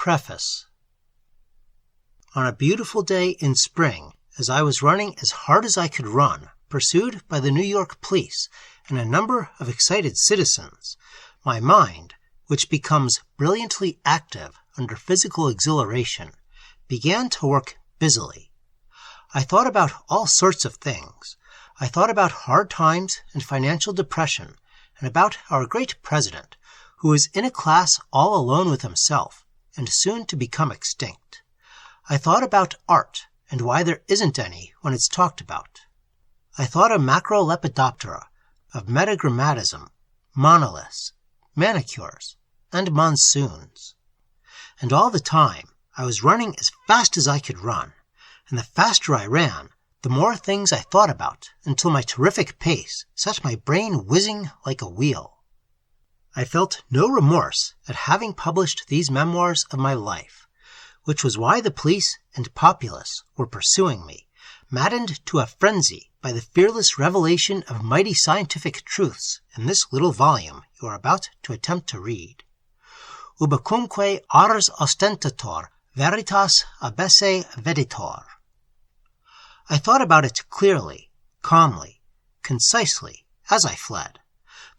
Preface. On a beautiful day in spring, as I was running as hard as I could run, pursued by the New York police and a number of excited citizens, my mind, which becomes brilliantly active under physical exhilaration, began to work busily. I thought about all sorts of things. I thought about hard times and financial depression, and about our great president, who was in a class all alone with himself, and soon to become extinct. I thought about art, and why there isn't any when it's talked about. I thought of lepidoptera, of metagrammatism, monoliths, manicures, and monsoons. And all the time, I was running as fast as I could run, and the faster I ran, the more things I thought about, until my terrific pace set my brain whizzing like a wheel. I felt no remorse at having published these memoirs of my life, which was why the police and populace were pursuing me, maddened to a frenzy by the fearless revelation of mighty scientific truths in this little volume you are about to attempt to read. Ubicumque ars ostentatur, veritas, abesse, videtur. I thought about it clearly, calmly, concisely, as I fled.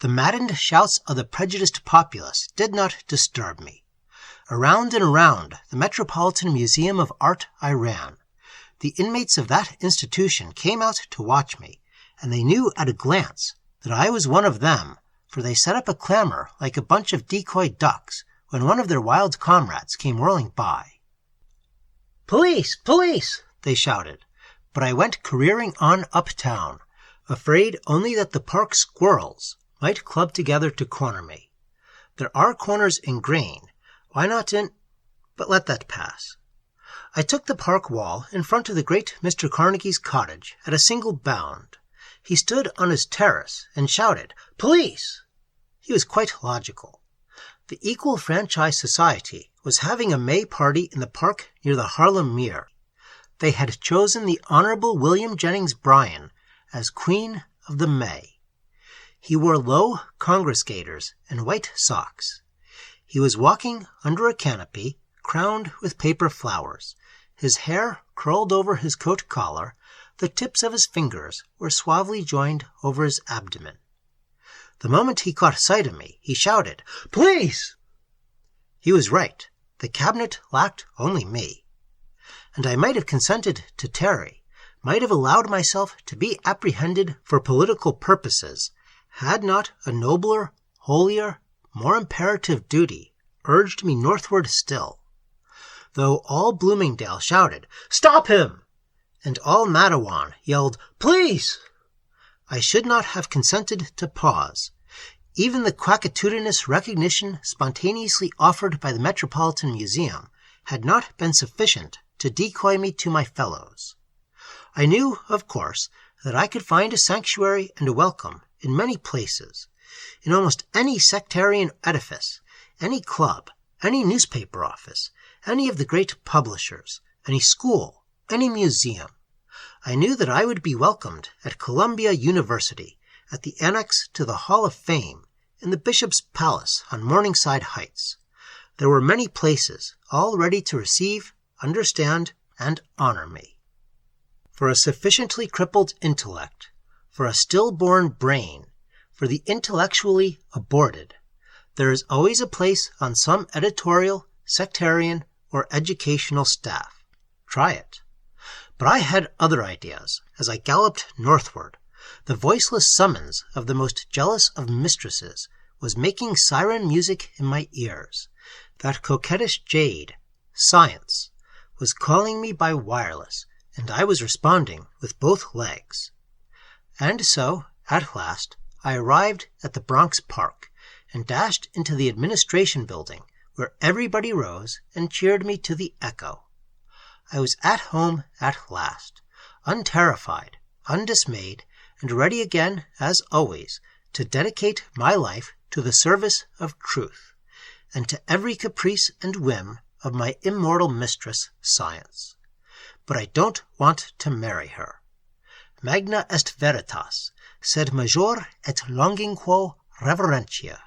The maddened shouts of the prejudiced populace did not disturb me. Around and around the Metropolitan Museum of Art I ran. The inmates of that institution came out to watch me, and they knew at a glance that I was one of them, for they set up a clamor like a bunch of decoy ducks when one of their wild comrades came whirling by. "Police! Police!" they shouted, but I went careering on uptown, afraid only that the park squirrels might club together to corner me. There are corners in grain, why not in... but let that pass. I took the park wall in front of the great Mr. Carnegie's cottage at a single bound. He stood on his terrace and shouted, "Police!" He was quite logical. The Equal Franchise Society was having a May party in the park near the Harlem Mere. They had chosen the Honorable William Jennings Bryan as Queen of the May. He wore low Congress gaiters and white socks. He was walking under a canopy crowned with paper flowers. His hair curled over his coat collar. The tips of his fingers were suavely joined over his abdomen. The moment he caught sight of me, he shouted, "Police!" He was right. The cabinet lacked only me. And I might have consented to tarry, might have allowed myself to be apprehended for political purposes, had not a nobler, holier, more imperative duty urged me northward still. Though all Bloomingdale shouted, "Stop him!" and all Mattawan yelled, "Police!" I should not have consented to pause. Even the quackitudinous recognition spontaneously offered by the Metropolitan Museum had not been sufficient to decoy me to my fellows. I knew, of course, that I could find a sanctuary and a welcome in many places, in almost any sectarian edifice, any club, any newspaper office, any of the great publishers, any school, any museum. I knew that I would be welcomed at Columbia University, at the annex to the Hall of Fame, in the Bishop's Palace on Morningside Heights. There were many places, all ready to receive, understand, and honor me. For a sufficiently crippled intellect, for a stillborn brain, for the intellectually aborted, there is always a place on some editorial, sectarian, or educational staff. Try it. But I had other ideas as I galloped northward. The voiceless summons of the most jealous of mistresses was making siren music in my ears. That coquettish jade, science, was calling me by wireless, and I was responding with both legs. And so, at last, I arrived at the Bronx Park and dashed into the administration building, where everybody rose and cheered me to the echo. I was at home at last, unterrified, undismayed, and ready again, as always, to dedicate my life to the service of truth, and to every caprice and whim of my immortal mistress, Science. But I don't want to marry her. Magna est veritas, sed major et longinquo reverentia.